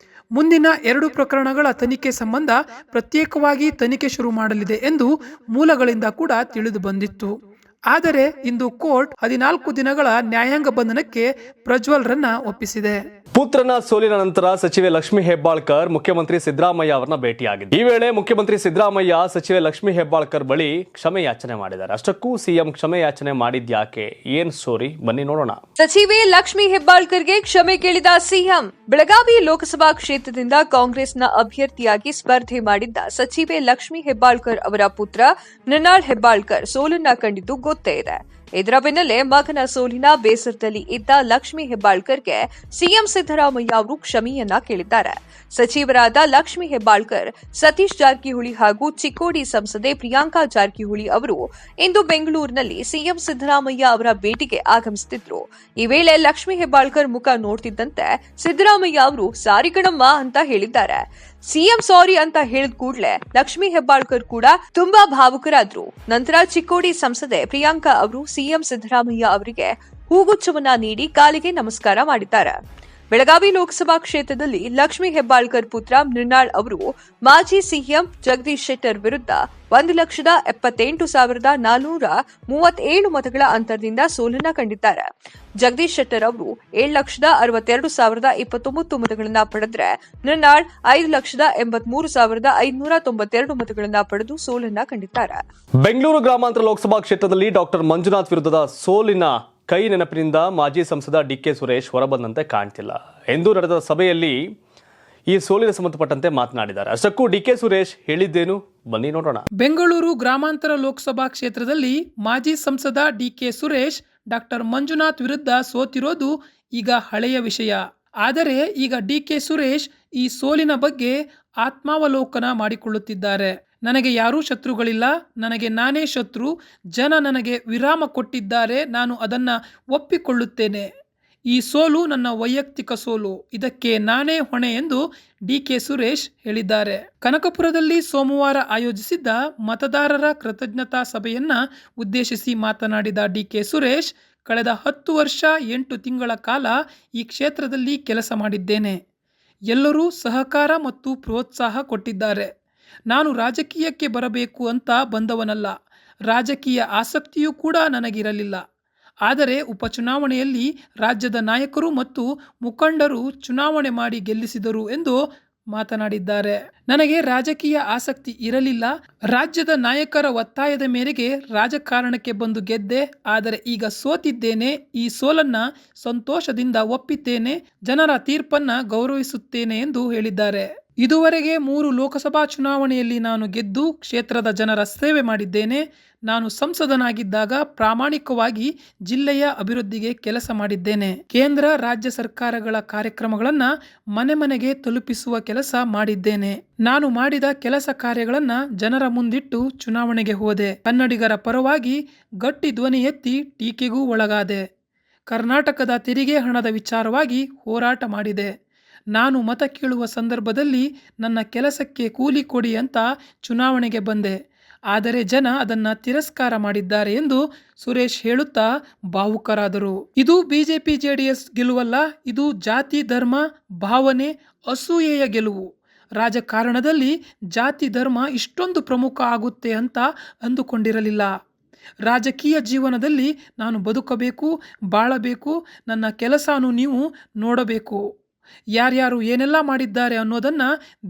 ಮುಂದಿನ 2 ಪ್ರಕರಣಗಳ ತನಿಖೆ ಸಂಬಂಧ ಪ್ರತ್ಯೇಕವಾಗಿ ತನಿಖೆ ಶುರು ಮಾಡಲಿದೆ ಎಂದು ಮೂಲಗಳಿಂದ ಕೂಡ ತಿಳಿದು ಬಂದಿತ್ತು. ಆದರೆ ಇಂದು ಕೋರ್ಟ್ 14 ದಿನಗಳ ನ್ಯಾಯಾಂಗ ಬಂಧನಕ್ಕೆ ಪ್ರಜ್ವಲ್ ರನ್ನ ಒಪ್ಪಿಸಿದೆ. ಪುತ್ರನ ಸೋಲಿನ ನಂತರ ಸಚಿವೆ ಲಕ್ಷ್ಮೀ ಹೆಬ್ಬಾಳ್ಕರ್ ಮುಖ್ಯಮಂತ್ರಿ ಸಿದ್ದರಾಮಯ್ಯ ಅವರನ್ನ ಭೇಟಿಯಾಗಿದ್ದಾರೆ. ಈ ವೇಳೆ ಮುಖ್ಯಮಂತ್ರಿ ಸಿದ್ದರಾಮಯ್ಯ ಸಚಿವೆ ಲಕ್ಷ್ಮೀ ಹೆಬ್ಬಾಳ್ಕರ್ ಬಳಿ ಕ್ಷಮೆ ಯಾಚನೆ ಮಾಡಿದ್ದಾರೆ. ಅಷ್ಟಕ್ಕೂ ಸಿಎಂ ಕ್ಷಮೆ ಯಾಚನೆ ಮಾಡಿದ್ಯಾಕೆ, ಏನ್ ಸ್ಟೋರಿ, ಬನ್ನಿ ನೋಡೋಣ. ಸಚಿವೆ ಲಕ್ಷ್ಮೀ ಹೆಬ್ಬಾಳ್ಕರ್ಗೆ ಕ್ಷಮೆ ಕೇಳಿದ ಸಿಎಂ. ಬೆಳಗಾವಿ ಲೋಕಸಭಾ ಕ್ಷೇತ್ರದಿಂದ ಕಾಂಗ್ರೆಸ್ನ ಅಭ್ಯರ್ಥಿಯಾಗಿ ಸ್ಪರ್ಧೆ ಮಾಡಿದ್ದ ಸಚಿವೆ ಲಕ್ಷ್ಮೀ ಹೆಬ್ಬಾಳ್ಕರ್ ಅವರ ಪುತ್ರ ಮೃಣಾಲ್ ಹೆಬ್ಬಾಳ್ಕರ್ ಸೋಲನ್ನ ಕಂಡಿದ್ದು ಗೊತ್ತೇ ಇದೆ. ಇದರ ಬೆನ್ನಲ್ಲೇ ಮಗನ ಸೋಲಿನ ಬೇಸರದಲ್ಲಿ ಇದ್ದ ಲಕ್ಷ್ಮೀ ಹೆಬ್ಬಾಳ್ಕರ್ಗೆ ಸಿಎಂ ಸಿದ್ದರಾಮಯ್ಯ ಅವರು ಕ್ಷಮೆಯನ್ನ ಕೇಳಿದ್ದಾರೆ. ಸಚಿವರಾದ ಲಕ್ಷ್ಮೀ ಹೆಬ್ಬಾಳ್ಕರ್, ಸತೀಶ್ ಜಾರಕಿಹೊಳಿ ಹಾಗೂ ಚಿಕ್ಕೋಡಿ ಸಂಸದೆ ಪ್ರಿಯಾಂಕಾ ಜಾರಕಿಹೊಳಿ ಅವರು ಇಂದು ಬೆಂಗಳೂರಿನಲ್ಲಿ ಸಿಎಂ ಸಿದ್ದರಾಮಯ್ಯ ಅವರ ಭೇಟಿಗೆ ಆಗಮಿಸುತ್ತಿದ್ರು. ಈ ವೇಳೆ ಲಕ್ಷ್ಮೀ ಹೆಬ್ಬಾಳ್ಕರ್ ಮುಖ ನೋಡ್ತಿದ್ದಂತೆ ಸಿದ್ದರಾಮಯ್ಯ ಅವರು ಸಾರಿ ಕಣಮ್ಮ ಅಂತ ಹೇಳಿದ್ದಾರೆ. ಸಿಎಂ ಸಾರಿ ಅಂತ ಹೇಳಿದ ಕೂಡಲೇ ಲಕ್ಷ್ಮೀ ಹೆಬ್ಬಾಳ್ಕರ್ ಕೂಡ ತುಂಬಾ ಭಾವುಕರಾದ್ರು. ನಂತರ ಚಿಕ್ಕೋಡಿ ಸಂಸದೆ ಪ್ರಿಯಾಂಕಾ ಅವರು ಸಿಎಂ ಸಿದ್ದರಾಮಯ್ಯ ಅವರಿಗೆ ಹೂಗುಚ್ಛವನ್ನ ನೀಡಿ ಕಾಲಿಗೆ ನಮಸ್ಕಾರ ಮಾಡಿದ್ದಾರೆ. ಬೆಳಗಾವಿ ಲೋಕಸಭಾ ಕ್ಷೇತ್ರದಲ್ಲಿ ಲಕ್ಷ್ಮೀ ಹೆಬ್ಬಾಳ್ಕರ್ ಪುತ್ರ ಮೃಣಾಲ್ ಅವರು ಮಾಜಿ ಸಿಎಂ ಜಗದೀಶ್ ಶೆಟ್ಟರ್ ವಿರುದ್ಧ 1,78,437 ಮತಗಳ ಅಂತರದಿಂದ ಸೋಲನ್ನ ಕಂಡಿದ್ದಾರೆ. ಜಗದೀಶ್ ಶೆಟ್ಟರ್ ಅವರು 7,62,029 ಮತಗಳನ್ನ ಪಡೆದ್ರೆ ಮೃಣಾಲ್ 5,83,592 ಮತಗಳನ್ನ ಪಡೆದು ಸೋಲನ್ನ ಕಂಡಿದ್ದಾರೆ. ಬೆಂಗಳೂರು ಗ್ರಾಮಾಂತರ ಲೋಕಸಭಾ ಕ್ಷೇತ್ರದಲ್ಲಿ ಡಾಕ್ಟರ್ ಮಂಜುನಾಥ್ ವಿರುದ್ಧದ ಸೋಲಿನ ಕೈ ನೆನಪಿನಿಂದ ಮಾಜಿ ಸಂಸದ ಡಿಕೆ ಸುರೇಶ್ ಹೊರಬಂದಂತೆ ಕಾಣ್ತಿಲ್ಲ ಎಂದು ನಡೆದ ಸಭೆಯಲ್ಲಿ ಈ ಸೋಲಿನ ಸಂಬಂಧಪಟ್ಟಂತೆ ಮಾತನಾಡಿದ್ದಾರೆ. ಅಷ್ಟಕ್ಕೂ ಡಿಕೆ ಸುರೇಶ್ ಹೇಳಿದ್ದೇನು ಬನ್ನಿ ನೋಡೋಣ. ಬೆಂಗಳೂರು ಗ್ರಾಮಾಂತರ ಲೋಕಸಭಾ ಕ್ಷೇತ್ರದಲ್ಲಿ ಮಾಜಿ ಸಂಸದ ಡಿಕೆ ಸುರೇಶ್ ಡಾಕ್ಟರ್ ಮಂಜುನಾಥ್ ವಿರುದ್ಧ ಸೋತಿರೋದು ಈಗ ಹಳೆಯ ವಿಷಯ. ಆದರೆ ಈಗ ಡಿಕೆ ಸುರೇಶ್ ಈ ಸೋಲಿನ ಬಗ್ಗೆ ಆತ್ಮಾವಲೋಕನ ಮಾಡಿಕೊಳ್ಳುತ್ತಿದ್ದಾರೆ. ನನಗೆ ಯಾರೂ ಶತ್ರುಗಳಿಲ್ಲ, ನನಗೆ ನಾನೇ ಶತ್ರು, ಜನ ನನಗೆ ವಿರಾಮ ಕೊಟ್ಟಿದ್ದಾರೆ, ನಾನು ಅದನ್ನು ಒಪ್ಪಿಕೊಳ್ಳುತ್ತೇನೆ. ಈ ಸೋಲು ನನ್ನ ವೈಯಕ್ತಿಕ ಸೋಲು, ಇದಕ್ಕೆ ನಾನೇ ಹೊಣೆ ಎಂದು ಡಿಕೆ ಸುರೇಶ್ ಹೇಳಿದ್ದಾರೆ. ಕನಕಪುರದಲ್ಲಿ ಸೋಮವಾರ ಆಯೋಜಿಸಿದ್ದ ಮತದಾರರ ಕೃತಜ್ಞತಾ ಸಭೆಯನ್ನ ಉದ್ದೇಶಿಸಿ ಮಾತನಾಡಿದ ಡಿಕೆ ಸುರೇಶ್, ಕಳೆದ 10 ವರ್ಷ 8 ತಿಂಗಳ ಕಾಲ ಈ ಕ್ಷೇತ್ರದಲ್ಲಿ ಕೆಲಸ ಮಾಡಿದ್ದೇನೆ. ಎಲ್ಲರೂ ಸಹಕಾರ ಮತ್ತು ಪ್ರೋತ್ಸಾಹ ಕೊಟ್ಟಿದ್ದಾರೆ. ನಾನು ರಾಜಕೀಯಕ್ಕೆ ಬರಬೇಕು ಅಂತ ಬಂದವನಲ್ಲ, ರಾಜಕೀಯ ಆಸಕ್ತಿಯೂ ಕೂಡ ನನಗಿರಲಿಲ್ಲ. ಆದರೆ ಉಪಚುನಾವಣೆಯಲ್ಲಿ ರಾಜ್ಯದ ನಾಯಕರು ಮತ್ತು ಮುಖಂಡರು ಚುನಾವಣೆ ಮಾಡಿ ಗೆಲ್ಲಿಸಿದರು ಎಂದು ಮಾತನಾಡಿದ್ದಾರೆ. ನನಗೆ ರಾಜಕೀಯ ಆಸಕ್ತಿ ಇರಲಿಲ್ಲ, ರಾಜ್ಯದ ನಾಯಕರ ಒತ್ತಾಯದ ಮೇರೆಗೆ ರಾಜಕಾರಣಕ್ಕೆ ಬಂದು ಗೆದ್ದೆ. ಆದರೆ ಈಗ ಸೋತಿದ್ದೇನೆ, ಈ ಸೋಲನ್ನ ಸಂತೋಷದಿಂದ ಒಪ್ಪಿದ್ದೇನೆ, ಜನರ ತೀರ್ಪನ್ನ ಗೌರವಿಸುತ್ತೇನೆ ಎಂದು ಹೇಳಿದ್ದಾರೆ. ಇದುವರೆಗೆ 3 ಲೋಕಸಭಾ ಚುನಾವಣೆಯಲ್ಲಿ ನಾನು ಗೆದ್ದು ಕ್ಷೇತ್ರದ ಜನರ ಸೇವೆ ಮಾಡಿದ್ದೇನೆ. ನಾನು ಸಂಸದನಾಗಿದ್ದಾಗ ಪ್ರಾಮಾಣಿಕವಾಗಿ ಜಿಲ್ಲೆಯ ಅಭಿವೃದ್ಧಿಗೆ ಕೆಲಸ ಮಾಡಿದ್ದೇನೆ. ಕೇಂದ್ರ ರಾಜ್ಯ ಸರ್ಕಾರಗಳ ಕಾರ್ಯಕ್ರಮಗಳನ್ನ ಮನೆ ಮನೆಗೆ ತಲುಪಿಸುವ ಕೆಲಸ ಮಾಡಿದ್ದೇನೆ. ನಾನು ಮಾಡಿದ ಕೆಲಸ ಕಾರ್ಯಗಳನ್ನ ಜನರ ಮುಂದಿಟ್ಟು ಚುನಾವಣೆಗೆ ಹೋದೆ. ಕನ್ನಡಿಗರ ಪರವಾಗಿ ಗಟ್ಟಿ ಧ್ವನಿ ಎತ್ತಿ ಟೀಕೆಗೂ ಒಳಗಾದೆ. ಕರ್ನಾಟಕದ ತೆರಿಗೆ ಹಣದ ವಿಚಾರವಾಗಿ ಹೋರಾಟ ಮಾಡಿದೆ. ನಾನು ಮತ ಕೇಳುವ ಸಂದರ್ಭದಲ್ಲಿ ನನ್ನ ಕೆಲಸಕ್ಕೆ ಕೂಲಿ ಕೊಡಿ ಅಂತ ಚುನಾವಣೆಗೆ ಬಂದೆ. ಆದರೆ ಜನ ಅದನ್ನ ತಿರಸ್ಕಾರ ಮಾಡಿದ್ದಾರೆ ಎಂದು ಸುರೇಶ್ ಹೇಳುತ್ತಾ ಭಾವುಕರಾದರು. ಇದು ಬಿಜೆಪಿ ಜೆಡಿಎಸ್ ಗೆಲುವಲ್ಲ, ಇದು ಜಾತಿ ಧರ್ಮ ಭಾವನೆ ಅಸೂಯೆಯ ಗೆಲುವು. ರಾಜಕಾರಣದಲ್ಲಿ ಜಾತಿ ಧರ್ಮ ಇಷ್ಟೊಂದು ಪ್ರಮುಖ ಆಗುತ್ತೆ ಅಂತ ಅಂದುಕೊಂಡಿರಲಿಲ್ಲ. ರಾಜಕೀಯ ಜೀವನದಲ್ಲಿ ನಾನು ಬದುಕಬೇಕು, ಬಾಳಬೇಕು, ನನ್ನ ಕೆಲಸನೂ ನೀವು ನೋಡಬೇಕು. ಯಾರ್ಯಾರು ಏನೆಲ್ಲ ಮಾಡಿದ್ದಾರೆ ಅನ್ನೋದನ್ನ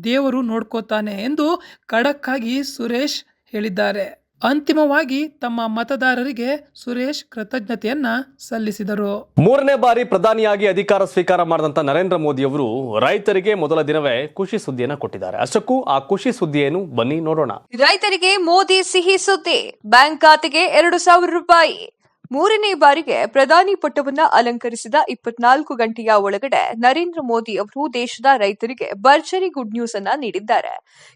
ದೇವರು ನೋಡ್ಕೋತಾನೆ ಎಂದು ಖಡಕ್ ಆಗಿ ಸುರೇಶ್ ಹೇಳಿದ್ದಾರೆ. ಅಂತಿಮವಾಗಿ ತಮ್ಮ ಮತದಾರರಿಗೆ ಸುರೇಶ್ ಕೃತಜ್ಞತೆಯನ್ನ ಸಲ್ಲಿಸಿದರು. 3ನೇ ಬಾರಿ ಪ್ರಧಾನಿಯಾಗಿ ಅಧಿಕಾರ ಸ್ವೀಕಾರ ಮಾಡಿದಂತ ನರೇಂದ್ರ ಮೋದಿ ಅವರು ರೈತರಿಗೆ ಮೊದಲ ದಿನವೇ ಖುಷಿ ಸುದ್ದಿಯನ್ನ ಕೊಟ್ಟಿದ್ದಾರೆ. ಅಷ್ಟಕ್ಕೂ ಆ ಖುಷಿ ಸುದ್ದಿ ಏನು ಬನ್ನಿ ನೋಡೋಣ. ರೈತರಿಗೆ ಮೋದಿ ಸಿಹಿ ಸುದ್ದಿ, ಬ್ಯಾಂಕ್ ಖಾತೆಗೆ 2,000 ರೂಪಾಯಿ. 3ನೇ ಬಾರಿಗೆ ಪ್ರಧಾನಿ ಪಟ್ಟವನ್ನ ಅಲಂಕರಿಸಿದ 24 ಗಂಟೆಯ ಒಳಗಡೆ ನರೇಂದ್ರ ಮೋದಿ ಅವರು ದೇಶದ ರೈತರಿಗೆ ಭರ್ಜರಿ ಗುಡ್ ನ್ಯೂಸ್ ಅನ್ನ ನೀಡಿದ್ದಾರೆ.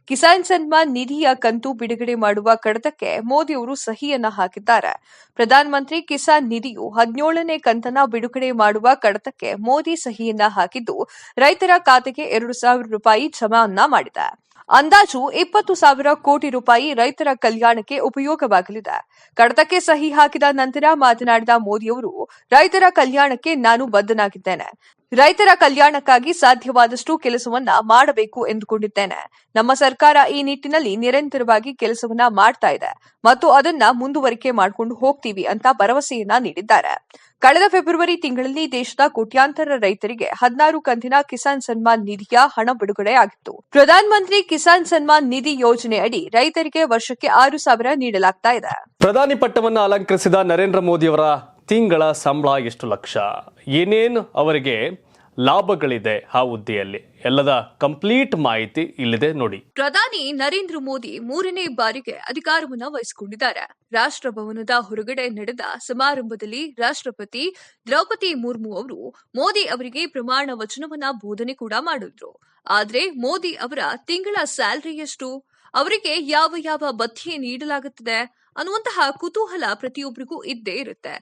ಕಿಸಾನ್ ಸನ್ಮಾನ್ ನಿಧಿಯ ಕಂತು ಬಿಡುಗಡೆ ಮಾಡುವ ಕಡತಕ್ಕೆ ಮೋದಿ ಅವರು ಸಹಿಯನ್ನ ಹಾಕಿದ್ದಾರೆ. ಪ್ರಧಾನ ಮಂತ್ರಿ ಕಿಸಾನ್ ನಿಧಿಯು 17ನೇ ಕಂತನ್ನ ಬಿಡುಗಡೆ ಮಾಡುವ ಕಡತಕ್ಕೆ ಮೋದಿ ಸಹಿಯನ್ನ ಹಾಕಿದ್ದು ರೈತರ ಖಾತೆಗೆ 2,000 ರೂಪಾಯಿ ಜಮಾವನ್ನ ಮಾಡಿದೆ. ಅಂದಾಜು 20,000 ಕೋಟಿ ರೂಪಾಯಿ ರೈತರ ಕಲ್ಯಾಣಕ್ಕೆ ಉಪಯೋಗವಾಗಲಿದೆ. ಕಡತಕ್ಕೆ ಸಹಿ ಹಾಕಿದ ನಂತರ ಮಾತನಾಡಿದ ಮೋದಿಯವರು, ರೈತರ ಕಲ್ಯಾಣಕ್ಕೆ ನಾನು ಬದ್ಧನಾಗಿದ್ದೇನೆ. ರೈತರ ಕಲ್ಯಾಣಕ್ಕಾಗಿ ಸಾಧ್ಯವಾದಷ್ಟು ಕೆಲಸವನ್ನ ಮಾಡಬೇಕು ಎಂದುಕೊಂಡಿದ್ದೇನೆ. ನಮ್ಮ ಸರ್ಕಾರ ಈ ನಿಟ್ಟಿನಲ್ಲಿ ನಿರಂತರವಾಗಿ ಕೆಲಸವನ್ನ ಮಾಡ್ತಾ ಇದೆ ಮತ್ತು ಅದನ್ನ ಮುಂದುವರಿಕೆ ಮಾಡಿಕೊಂಡು ಹೋಗ್ತೀವಿ ಅಂತ ಭರವಸೆಯನ್ನ ನೀಡಿದ್ದಾರೆ. ಕಳೆದ ಫೆಬ್ರವರಿ ತಿಂಗಳಲ್ಲಿ ದೇಶದ ಕೋಟ್ಯಾಂತರ ರೈತರಿಗೆ 16 ಕಂತಿನ ಕಿಸಾನ್ ಸನ್ಮಾನ್ ನಿಧಿಯ ಹಣ ಬಿಡುಗಡೆಯಾಗಿತ್ತು. ಪ್ರಧಾನ ಮಂತ್ರಿ ಕಿಸಾನ್ ಸನ್ಮಾನ್ ನಿಧಿ ಯೋಜನೆ ಅಡಿ ರೈತರಿಗೆ ವರ್ಷಕ್ಕೆ 6,000 ನೀಡಲಾಗ್ತಾ ಇದೆ. ಪ್ರಧಾನಿ ಪಟ್ಟವನ್ನು ಅಲಂಕರಿಸಿದ ನರೇಂದ್ರ ಮೋದಿ ಅವರ ತಿಂಗಳ ಸಂಬಳ ಎಷ್ಟು ಲಕ್ಷ, ಏನೇನು ಅವರಿಗೆ ಲಾಭಗಳಿದೆ ಆ ಹುದ್ದೆಯಲ್ಲಿ, ಎಲ್ಲದ ಕಂಪ್ಲೀಟ್ ಮಾಹಿತಿ ಇಲ್ಲಿದೆ ನೋಡಿ. ಪ್ರಧಾನಿ ನರೇಂದ್ರ ಮೋದಿ 3ನೇ ಬಾರಿಗೆ ಅಧಿಕಾರವನ್ನು ವಹಿಸಿಕೊಂಡಿದ್ದಾರೆ. ರಾಷ್ಟ್ರಭವನದ ಹೊರಗಡೆ ನಡೆದ ಸಮಾರಂಭದಲ್ಲಿ ರಾಷ್ಟ್ರಪತಿ ದ್ರೌಪದಿ ಮುರ್ಮು ಅವರು ಮೋದಿ ಅವರಿಗೆ ಪ್ರಮಾಣ ವಚನವನ್ನ ಬೋಧನೆ ಕೂಡ ಮಾಡಿದ್ರು. ಆದ್ರೆ ಮೋದಿ ಅವರ ತಿಂಗಳ ಸ್ಯಾಲರಿ ಎಷ್ಟು, ಅವರಿಗೆ ಯಾವ ಯಾವ ಭತ್ಯೆ ನೀಡಲಾಗುತ್ತದೆ ಅನ್ನುವಂತಹ ಕುತೂಹಲ ಪ್ರತಿಯೊಬ್ಬರಿಗೂ ಇದ್ದೇ ಇರುತ್ತೆ.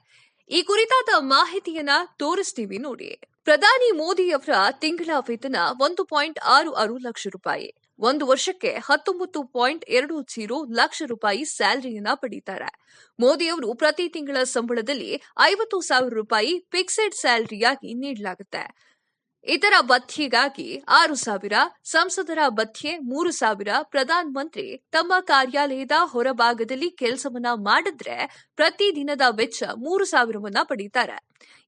ಈ ಕುರಿತಾದ ಮಾಹಿತಿಯನ್ನ ತೋರಿಸ್ತೀವಿ ನೋಡಿ. ಪ್ರಧಾನಿ ಮೋದಿ ಅವರ ತಿಂಗಳ ವೇತನ 1.66 ಲಕ್ಷ ರೂಪಾಯಿ. ಒಂದು ವರ್ಷಕ್ಕೆ 19.20 ಲಕ್ಷ ರೂಪಾಯಿ ಸ್ಯಾಲರಿಯನ್ನ ಪಡೀತಾರೆ. ಮೋದಿ ಅವರು ಪ್ರತಿ ತಿಂಗಳ ಸಂಬಳದಲ್ಲಿ 50,000 ರೂಪಾಯಿ ಫಿಕ್ಸೆಡ್ ಸ್ಯಾಲರಿಯಾಗಿ ನೀಡಲಾಗುತ್ತೆ. ಇತರ ಭತ್ಯೆಗಾಗಿ 6,000, ಸಂಸದರ ಭತ್ಯೆ 3,000, ಪ್ರಧಾನ ಮಂತ್ರಿ ತಮ್ಮ ಕಾರ್ಯಾಲಯದ ಹೊರಭಾಗದಲ್ಲಿ ಕೆಲಸವನ್ನ ಮಾಡಿದ್ರೆ ಪ್ರತಿ ದಿನದ ವೆಚ್ಚ 3,000ವನ್ನ ಪಡೀತಾರೆ.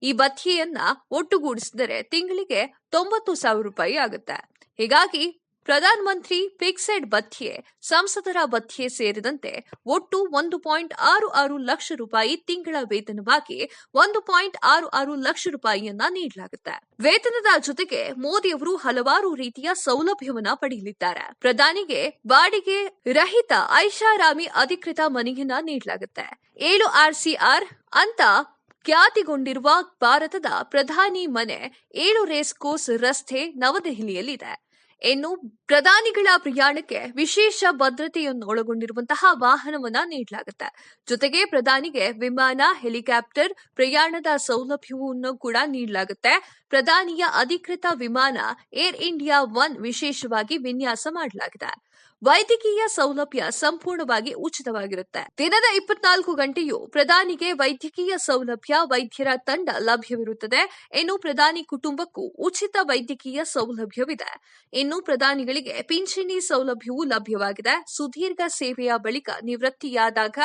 ಈ ಭತ್ಯೆಯನ್ನ ಒಟ್ಟುಗೂಡಿಸಿದರೆ ತಿಂಗಳಿಗೆ 90,000 ರೂಪಾಯಿ ಆಗುತ್ತೆ. ಹೀಗಾಗಿ ಪ್ರಧಾನ ಮಂತ್ರಿ ಫಿಕ್ಸೆಡ್ ಭತ್ಯೆ, ಸಂಸದರ ಭತ್ಯೆ ಸೇರಿದಂತೆ ಒಟ್ಟು 1.66 ಲಕ್ಷ ರೂಪಾಯಿ ತಿಂಗಳ ವೇತನವಾಗಿ 1.66 ಲಕ್ಷ ರೂಪಾಯಿಯನ್ನ ನೀಡಲಾಗುತ್ತೆ. ವೇತನದ ಜೊತೆಗೆ ಮೋದಿ ಅವರು ಹಲವಾರು ರೀತಿಯ ಸೌಲಭ್ಯವನ್ನ ಪಡೆಯಲಿದ್ದಾರೆ. ಪ್ರಧಾನಿಗೆ ಬಾಡಿಗೆ ರಹಿತ ಐಷಾರಾಮಿ ಅಧಿಕೃತ ಮನೆಯನ್ನ ನೀಡಲಾಗುತ್ತೆ. 7 RCR ಅಂತ ಖ್ಯಾತಿಗೊಂಡಿರುವ ಭಾರತದ ಪ್ರಧಾನಿ ಮನೆ 7 ರೇಸ್ ಕೋರ್ಸ್ ರಸ್ತೆ ನವದೆಹಲಿಯಲ್ಲಿದೆ. ಇನ್ನು ಪ್ರಧಾನಿಗಳ ಪ್ರಯಾಣಕ್ಕೆ ವಿಶೇಷ ಭದ್ರತೆಯನ್ನು ಒಳಗೊಂಡಿರುವಂತಹ ವಾಹನವನ್ನ ನೀಡಲಾಗುತ್ತೆ. ಜೊತೆಗೆ ಪ್ರಧಾನಿಗೆ ವಿಮಾನ, ಹೆಲಿಕಾಪ್ಟರ್ ಪ್ರಯಾಣದ ಸೌಲಭ್ಯವನ್ನು ಕೂಡ ನೀಡಲಾಗುತ್ತೆ. ಪ್ರಧಾನಿಯ ಅಧಿಕೃತ ವಿಮಾನ ಏರ್ ಇಂಡಿಯಾ 1 ವಿಶೇಷವಾಗಿ ವಿನ್ಯಾಸ ಮಾಡಲಾಗಿದೆ. ವೈದ್ಯಕೀಯ ಸೌಲಭ್ಯ ಸಂಪೂರ್ಣವಾಗಿ ಉಚಿತವಾಗಿರುತ್ತೆ. ದಿನದ 24 ಗಂಟೆಯೂ ಪ್ರಧಾನಿಗೆ ವೈದ್ಯಕೀಯ ಸೌಲಭ್ಯ, ವೈದ್ಯರ ತಂಡ ಲಭ್ಯವಿರುತ್ತದೆ. ಇನ್ನು ಪ್ರಧಾನಿ ಕುಟುಂಬಕ್ಕೂ ಉಚಿತ ವೈದ್ಯಕೀಯ ಸೌಲಭ್ಯವಿದೆ. ಇನ್ನು ಪ್ರಧಾನಿಗಳಿಗೆ ಪಿಂಚಣಿ ಸೌಲಭ್ಯವೂ ಲಭ್ಯವಾಗಿದೆ. ಸುದೀರ್ಘ ಸೇವೆಯ ಬಳಿಕ ನಿವೃತ್ತಿಯಾದಾಗ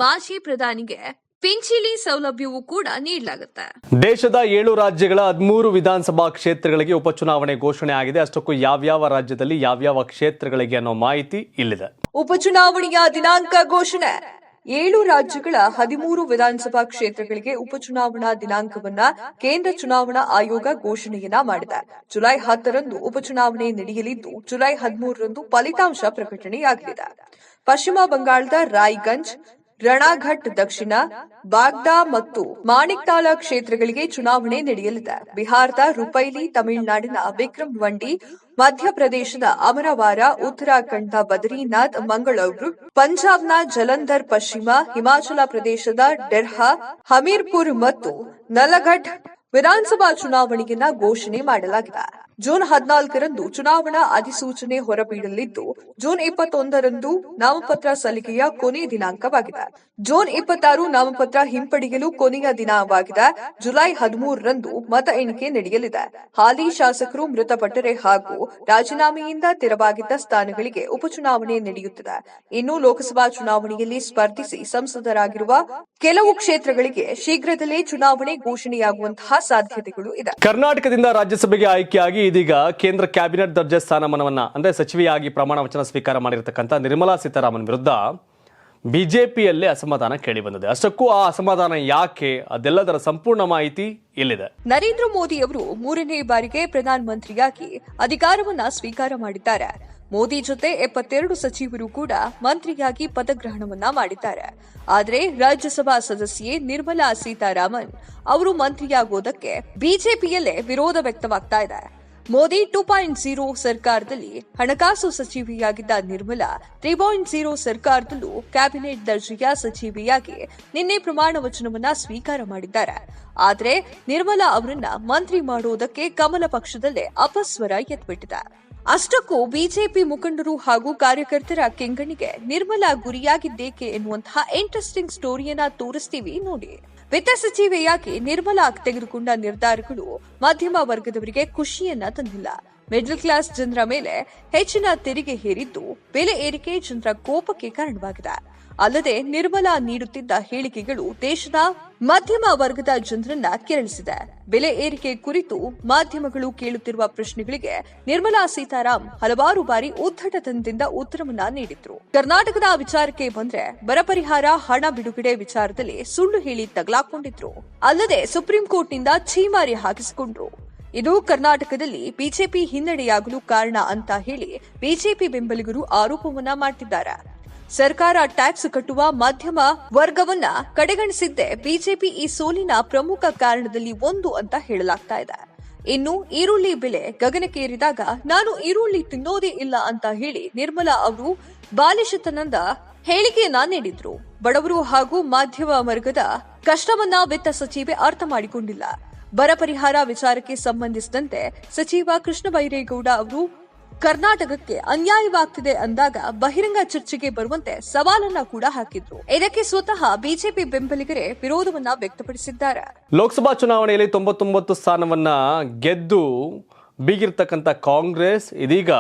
ಮಾಜಿ ಪ್ರಧಾನಿಗೆ ಪಿಂಚಣಿ ಸೌಲಭ್ಯವೂ ಕೂಡ ನೀಡಲಾಗುತ್ತೆ. ದೇಶದ 7 ರಾಜ್ಯಗಳ 13 ವಿಧಾನಸಭಾ ಕ್ಷೇತ್ರಗಳಿಗೆ ಉಪಚುನಾವಣೆ ಘೋಷಣೆ ಆಗಿದೆ. ಅಷ್ಟಕ್ಕೂ ಯಾವ್ಯಾವ ರಾಜ್ಯದಲ್ಲಿ ಯಾವ್ಯಾವ ಕ್ಷೇತ್ರಗಳಿಗೆ ಅನ್ನೋ ಮಾಹಿತಿ ಇಲ್ಲಿದೆ. ಉಪಚುನಾವಣೆಯ ದಿನಾಂಕ ಘೋಷಣೆ. 7 ರಾಜ್ಯಗಳ 13 ವಿಧಾನಸಭಾ ಕ್ಷೇತ್ರಗಳಿಗೆ ಉಪಚುನಾವಣಾ ದಿನಾಂಕವನ್ನ ಕೇಂದ್ರ ಚುನಾವಣಾ ಆಯೋಗ ಘೋಷಣೆಯನ್ನ ಮಾಡಿದೆ. ಜುಲೈ 10ರಂದು ಉಪಚುನಾವಣೆ ನಡೆಯಲಿದ್ದು, ಜುಲೈ 13ರಂದು ಫಲಿತಾಂಶ ಪ್ರಕಟಣೆಯಾಗಲಿದೆ. ಪಶ್ಚಿಮ ಬಂಗಾಳದ ರಾಯ್ಗಂಜ್, ರಣಘಟ್ ದಕ್ಷಿಣ, ಬಾಗ್ದಾ ಮತ್ತು ಮಾಣಿಕ್ತಾಲ ಕ್ಷೇತ್ರಗಳಿಗೆ ಚುನಾವಣೆ ನಡೆಯಲಿದೆ. ಬಿಹಾರದ ರುಪೈಲಿ, ತಮಿಳುನಾಡಿನ ವಿಕ್ರಮ್ ವಂಡಿ, ಮಧ್ಯಪ್ರದೇಶದ ಅಮರವಾರ, ಉತ್ತರಾಖಂಡದ ಬದರಿನಾಥ್, ಮಂಗಳೂರು, ಪಂಜಾಬ್ನ ಜಲಂಧರ್ ಪಶ್ಚಿಮ, ಹಿಮಾಚಲ ಪ್ರದೇಶದ ಡೆರ್ಹಾ, ಹಮೀರ್ಪುರ್ ಮತ್ತು ನಲಘಟ್ ವಿಧಾನಸಭಾ ಚುನಾವಣೆಯನ್ನ ಘೋಷಣೆ ಮಾಡಲಾಗಿದೆ. ಜೂನ್ 14ರಂದು ಚುನಾವಣಾ ಅಧಿಸೂಚನೆ ಹೊರಬೀಳಲಿದ್ದು, ಜೂನ್ 21ರಂದು ನಾಮಪತ್ರ ಸಲ್ಲಿಕೆಯ ಕೊನೆ ದಿನಾಂಕವಾಗಿದೆ. ಜೂನ್ 26 ನಾಮಪತ್ರ ಹಿಂಪಡೆಯಲು ಕೊನೆಯ ದಿನವಾಗಿದೆ. ಜುಲೈ 13ರಂದು ಮತ ಎಣಿಕೆ ನಡೆಯಲಿದೆ. ಹಾಲಿ ಶಾಸಕರು ಮೃತಪಟ್ಟರೆ ಹಾಗೂ ರಾಜೀನಾಮೆಯಿಂದ ತೆರವಾಗಿದ್ದ ಸ್ಥಾನಗಳಿಗೆ ಉಪಚುನಾವಣೆ ನಡೆಯುತ್ತಿದೆ. ಇನ್ನು ಲೋಕಸಭಾ ಚುನಾವಣೆಯಲ್ಲಿ ಸ್ಪರ್ಧಿಸಿ ಸಂಸದರಾಗಿರುವ ಕೆಲವು ಕ್ಷೇತ್ರಗಳಿಗೆ ಶೀಘ್ರದಲ್ಲೇ ಚುನಾವಣೆ ಘೋಷಣೆಯಾಗುವಂತಹ ಸಾಧ್ಯತೆಗಳು ಇದೆ. ಕರ್ನಾಟಕದಿಂದ ರಾಜ್ಯಸಭೆಗೆ ಆಯ್ಕೆಯಾಗಿ ಇದೀಗ ಕೇಂದ್ರ ಕ್ಯಾಬಿನೆಟ್ ದರ್ಜೆ ಸ್ಥಾನಮಾನವನ್ನ ಅಂದ್ರೆ ಸಚಿವೆಯಾಗಿ ಪ್ರಮಾಣ ವಚನ ಸ್ವೀಕಾರ ಮಾಡಿರತಕ್ಕಂಥ ನಿರ್ಮಲಾ ಸೀತಾರಾಮನ್ ವಿರುದ್ಧ ಬಿಜೆಪಿಯಲ್ಲೇ ಅಸಮಾಧಾನ ಕೇಳಿ ಬಂದಿದೆ. ಅಷ್ಟಕ್ಕೂ ಆ ಅಸಮಾಧಾನ ಯಾಕೆ, ಅದೆಲ್ಲದರ ಸಂಪೂರ್ಣ ಮಾಹಿತಿ ಇಲ್ಲಿದೆ. ನರೇಂದ್ರ ಮೋದಿ ಅವರು 3ನೇ ಬಾರಿಗೆ ಪ್ರಧಾನಮಂತ್ರಿಯಾಗಿ ಅಧಿಕಾರವನ್ನ ಸ್ವೀಕಾರ ಮಾಡಿದ್ದಾರೆ. ಮೋದಿ ಜೊತೆ 72 ಸಚಿವರು ಕೂಡ ಮಂತ್ರಿಯಾಗಿ ಪದಗ್ರಹಣವನ್ನ ಮಾಡಿದ್ದಾರೆ. ಆದರೆ ರಾಜ್ಯಸಭಾ ಸದಸ್ಯೆ ನಿರ್ಮಲಾ ಸೀತಾರಾಮನ್ ಅವರು ಮಂತ್ರಿಯಾಗೋದಕ್ಕೆ ಬಿಜೆಪಿಯಲ್ಲೇ ವಿರೋಧ ವ್ಯಕ್ತವಾಗ್ತಾ ಇದೆ. ಮೋದಿ 2.0 ಸರ್ಕಾರದಲ್ಲಿ ಹಣಕಾಸು ಸಚಿವೆಯಾಗಿದ್ದ ನಿರ್ಮಲಾ 3.0 ಸರ್ಕಾರದಲ್ಲೂ ಕ್ಯಾಬಿನೆಟ್ ದರ್ಜೆಯ ಸಚಿವೆಯಾಗಿ ನಿನ್ನೆ ಪ್ರಮಾಣ ವಚನವನ್ನ ಸ್ವೀಕಾರ ಮಾಡಿದ್ದಾರೆ. ಆದರೆ ನಿರ್ಮಲಾ ಅವರನ್ನ ಮಂತ್ರಿ ಮಾಡುವುದಕ್ಕೆ ಕಮಲ ಪಕ್ಷದಲ್ಲೇ ಅಪಸ್ವರ ಎದ್ಬಿಟ್ಟಿದೆ. ಅಷ್ಟಕ್ಕೂ ಬಿಜೆಪಿ ಮುಖಂಡರು ಹಾಗೂ ಕಾರ್ಯಕರ್ತರ ಕೆಂಗಣ್ಣಿಗೆ ನಿರ್ಮಲಾ ಗುರಿಯಾಗಿದ್ದೇಕೆ ಎನ್ನುವಂತಹ ಇಂಟ್ರೆಸ್ಟಿಂಗ್ ಸ್ಟೋರಿಯನ್ನ ತೋರಿಸ್ತೀವಿ ನೋಡಿ. ವಿತ್ತ ಸಚಿವೆಯಾಗಿ ನಿರ್ಮಲಾ ತೆಗೆದುಕೊಂಡ ನಿರ್ಧಾರಗಳು ಮಧ್ಯಮ ವರ್ಗದವರಿಗೆ ಖುಷಿಯನ್ನ ತಂದಿಲ್ಲ. ಮಿಡಲ್ ಕ್ಲಾಸ್ ಜನರ ಮೇಲೆ ಹೆಚ್ಚಿನ ತೆರಿಗೆ ಹೇರಿದ್ದು ಬೆಲೆ ಏರಿಕೆ ಜನರ ಕೋಪಕ್ಕೆ ಕಾರಣವಾಗಿದೆ. ಅಲ್ಲದೆ ನಿರ್ಮಲಾ ನೀಡುತ್ತಿದ್ದ ಹೇಳಿಕೆಗಳು ದೇಶದ ಮಧ್ಯಮ ವರ್ಗದ ಜನರನ್ನ ಕೆರಳಿಸಿದೆ. ಬೆಲೆ ಏರಿಕೆ ಕುರಿತು ಮಾಧ್ಯಮಗಳು ಕೇಳುತ್ತಿರುವ ಪ್ರಶ್ನೆಗಳಿಗೆ ನಿರ್ಮಲಾ ಸೀತಾರಾಮ್ ಹಲವಾರು ಬಾರಿ ಉದ್ದಟತನದಿಂದ ಉತ್ತರವನ್ನ ನೀಡಿದ್ರು. ಕರ್ನಾಟಕದ ವಿಚಾರಕ್ಕೆ ಬಂದ್ರೆ ಬರ ಪರಿಹಾರ ಹಣ ಬಿಡುಗಡೆ ವಿಚಾರದಲ್ಲಿ ಸುಳ್ಳು ಹೇಳಿ ತಗಲಾಕೊಂಡಿದ್ರು. ಅಲ್ಲದೆ ಸುಪ್ರೀಂ ಕೋರ್ಟ್ನಿಂದ ಛೀಮಾರಿ ಹಾಕಿಸಿಕೊಂಡ್ರು. ಇದು ಕರ್ನಾಟಕದಲ್ಲಿ ಬಿಜೆಪಿ ಹಿನ್ನಡೆಯಾಗಲು ಕಾರಣ ಅಂತ ಹೇಳಿ ಬಿಜೆಪಿ ಬೆಂಬಲಿಗರು ಆರೋಪವನ್ನ ಮಾಡ್ತಿದ್ದಾರೆ. ಸರ್ಕಾರ ಟ್ಯಾಕ್ಸ್ ಕಟ್ಟುವ ಮಧ್ಯಮ ವರ್ಗವನ್ನ ಕಡೆಗಣಿಸಿದ್ದೇ ಬಿಜೆಪಿ ಈ ಸೋಲಿನ ಪ್ರಮುಖ ಕಾರಣದಲ್ಲಿ ಒಂದು ಅಂತ ಹೇಳಲಾಗ್ತಾ ಇದೆ. ಇನ್ನು ಈರುಳ್ಳಿ ಬೆಲೆ ಗಗನಕ್ಕೇರಿದಾಗ ನಾನು ಈರುಳ್ಳಿ ತಿನ್ನೋದೇ ಇಲ್ಲ ಅಂತ ಹೇಳಿ ನಿರ್ಮಲಾ ಅವರು ಬಾಲಿಶತನದ ಹೇಳಿಕೆಯನ್ನ ನೀಡಿದ್ರು. ಬಡವರು ಹಾಗೂ ಮಧ್ಯಮ ವರ್ಗದ ಕಷ್ಟವನ್ನ ವಿತ್ತ ಸಚಿವೆ ಅರ್ಥ ಮಾಡಿಕೊಂಡಿಲ್ಲ. ಬರ ಪರಿಹಾರ ವಿಚಾರಕ್ಕೆ ಸಂಬಂಧಿಸಿದಂತೆ ಸಚಿವ ಕೃಷ್ಣ ಬೈರೇಗೌಡ ಅವರು ಕರ್ನಾಟಕಕ್ಕೆ ಅನ್ಯಾಯವಾಗ್ತಿದೆ ಅಂದಾಗ ಬಹಿರಂಗ ಚರ್ಚೆಗೆ ಬರುವಂತೆ ಸವಾಲನ್ನ ಕೂಡ ಹಾಕಿದ್ರು. ಇದಕ್ಕೆ ಸ್ವತಃ ಬಿಜೆಪಿ ಬೆಂಬಲಿಗರೇ ವಿರೋಧವನ್ನ ವ್ಯಕ್ತಪಡಿಸಿದ್ದಾರೆ. ಲೋಕಸಭಾ ಚುನಾವಣೆಯಲ್ಲಿ 99 ಸ್ಥಾನವನ್ನ ಗೆದ್ದು ಬೀಗಿರ್ತಕ್ಕಂಥ ಕಾಂಗ್ರೆಸ್ ಇದೀಗ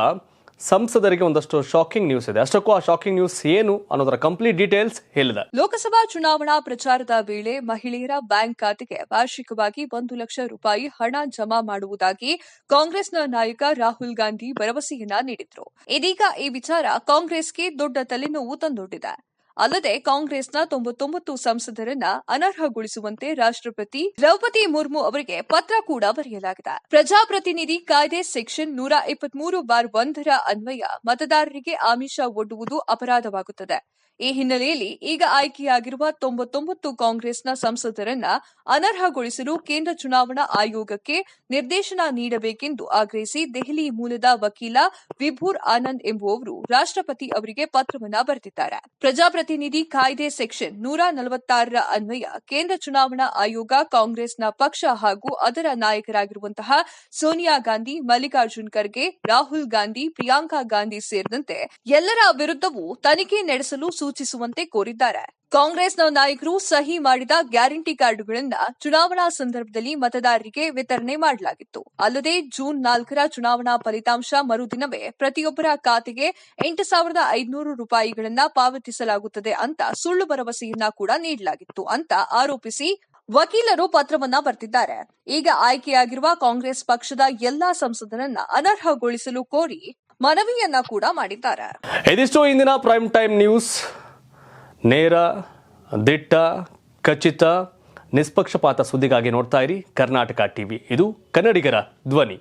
ಸಂಸದರಿಗೆ ಒಂದಷ್ಟು ಶಾಕಿಂಗ್ ನ್ಯೂಸ್ ಇದೆ. ಅಷ್ಟಕ್ಕೂ ಆ ಶಾಕಿಂಗ್ ನ್ಯೂಸ್ ಏನು ಅನ್ನೋದರ ಕಂಪ್ಲೀಟ್ ಡೀಟೇಲ್ಸ್ ಹೇಳಿದೆ. ಲೋಕಸಭಾ ಚುನಾವಣಾ ಪ್ರಚಾರದ ವೇಳೆ ಮಹಿಳೆಯರ ಬ್ಯಾಂಕ್ ಖಾತೆಗೆ ವಾರ್ಷಿಕವಾಗಿ 1 ಲಕ್ಷ ರೂಪಾಯಿ ಹಣ ಜಮಾ ಮಾಡುವುದಾಗಿ ಕಾಂಗ್ರೆಸ್ನ ನಾಯಕ ರಾಹುಲ್ ಗಾಂಧಿ ಭರವಸೆಯನ್ನ ನೀಡಿದ್ರು. ಇದೀಗ ಈ ವಿಚಾರ ಕಾಂಗ್ರೆಸ್ಗೆ ದೊಡ್ಡ ತಲೆನೋವು ತಂದೊಡ್ಡಿದೆ. ಅಲ್ಲದೆ ಕಾಂಗ್ರೆಸ್ನ 99 ಸಂಸದರನ್ನ ಅನರ್ಹಗೊಳಿಸುವಂತೆ ರಾಷ್ಟ್ರಪತಿ ದ್ರೌಪದಿ ಮುರ್ಮು ಅವರಿಗೆ ಪತ್ರ ಕೂಡ ಬರೆಯಲಾಗಿದೆ. ಪ್ರಜಾಪ್ರತಿನಿಧಿ ಕಾಯ್ದೆ ಸೆಕ್ಷನ್ 123(1) ಅನ್ವಯ ಮತದಾರರಿಗೆ ಆಮಿಷ ಒಡ್ಡುವುದು ಅಪರಾಧವಾಗುತ್ತದೆ. ಈ ಹಿನ್ನೆಲೆಯಲ್ಲಿ ಈಗ ಆಯ್ಕೆಯಾಗಿರುವ 99 ಕಾಂಗ್ರೆಸ್ನ ಸಂಸದರನ್ನ ಅನರ್ಹಗೊಳಿಸಲು ಕೇಂದ್ರ ಚುನಾವಣಾ ಆಯೋಗಕ್ಕೆ ನಿರ್ದೇಶನ ನೀಡಬೇಕೆಂದು ಆಗ್ರಹಿಸಿ ದೆಹಲಿ ಮೂಲದ ವಕೀಲ ವಿಭೂರ್ ಆನಂದ್ ಎಂಬುವವರು ರಾಷ್ಟ್ರಪತಿ ಅವರಿಗೆ ಪತ್ರವನ್ನ ಬರೆದಿದ್ದಾರೆ. ಪ್ರಜಾಪ್ರತಿನಿಧಿ ಕಾಯ್ದೆ ಸೆಕ್ಷನ್ 146 ಅನ್ವಯ ಕೇಂದ್ರ ಚುನಾವಣಾ ಆಯೋಗ ಕಾಂಗ್ರೆಸ್ನ ಪಕ್ಷ ಹಾಗೂ ಅದರ ನಾಯಕರಾಗಿರುವಂತಹ ಸೋನಿಯಾ ಗಾಂಧಿ, ಮಲ್ಲಿಕಾರ್ಜುನ್ ಖರ್ಗೆ, ರಾಹುಲ್ ಗಾಂಧಿ, ಪ್ರಿಯಾಂಕಾ ಗಾಂಧಿ ಸೇರಿದಂತೆ ಎಲ್ಲರ ವಿರುದ್ಧವೂ ತನಿಖೆ ನಡೆಸಲು ಸೂಚಿಸುವಂತೆ ಕೋರಿದ್ದಾರೆ. ಕಾಂಗ್ರೆಸ್ನ ನಾಯಕರು ಸಹಿ ಮಾಡಿದ ಗ್ಯಾರಂಟಿ ಕಾರ್ಡ್ಗಳನ್ನು ಚುನಾವಣಾ ಸಂದರ್ಭದಲ್ಲಿ ಮತದಾರರಿಗೆ ವಿತರಣೆ ಮಾಡಲಾಗಿತ್ತು. ಅಲ್ಲದೆ ಜೂನ್ 4ರ ಚುನಾವಣಾ ಫಲಿತಾಂಶ ಮರುದಿನವೇ ಪ್ರತಿಯೊಬ್ಬರ ಖಾತೆಗೆ 8,500 ರೂಪಾಯಿಗಳನ್ನ ಪಾವತಿಸಲಾಗುತ್ತದೆ ಅಂತ ಸುಳ್ಳು ಭರವಸೆಯನ್ನ ಕೂಡ ನೀಡಲಾಗಿತ್ತು ಅಂತ ಆರೋಪಿಸಿ ವಕೀಲರು ಪತ್ರವನ್ನ ಬರೆದಿದ್ದಾರೆ. ಈಗ ಆಯ್ಕೆಯಾಗಿರುವ ಕಾಂಗ್ರೆಸ್ ಪಕ್ಷದ ಎಲ್ಲಾ ಸಂಸದರನ್ನ ಅನರ್ಹಗೊಳಿಸಲು ಕೋರಿ ಮನವಿಯನ್ನ ಕೂಡ ಮಾಡಿದ್ದಾರೆ. ಇದಿಷ್ಟು ಇಂದಿನ ಪ್ರೈಮ್ ಟೈಮ್ ನ್ಯೂಸ್. ನೇರ, ದಿಟ್ಟ, ಖಚಿತ, ನಿಷ್ಪಕ್ಷಪಾತ ಸುದ್ದಿಗಾಗಿ ನೋಡ್ತಾ ಇರಿ ಕರ್ನಾಟಕ ಟಿವಿ. ಇದು ಕನ್ನಡಿಗರ ಧ್ವನಿ.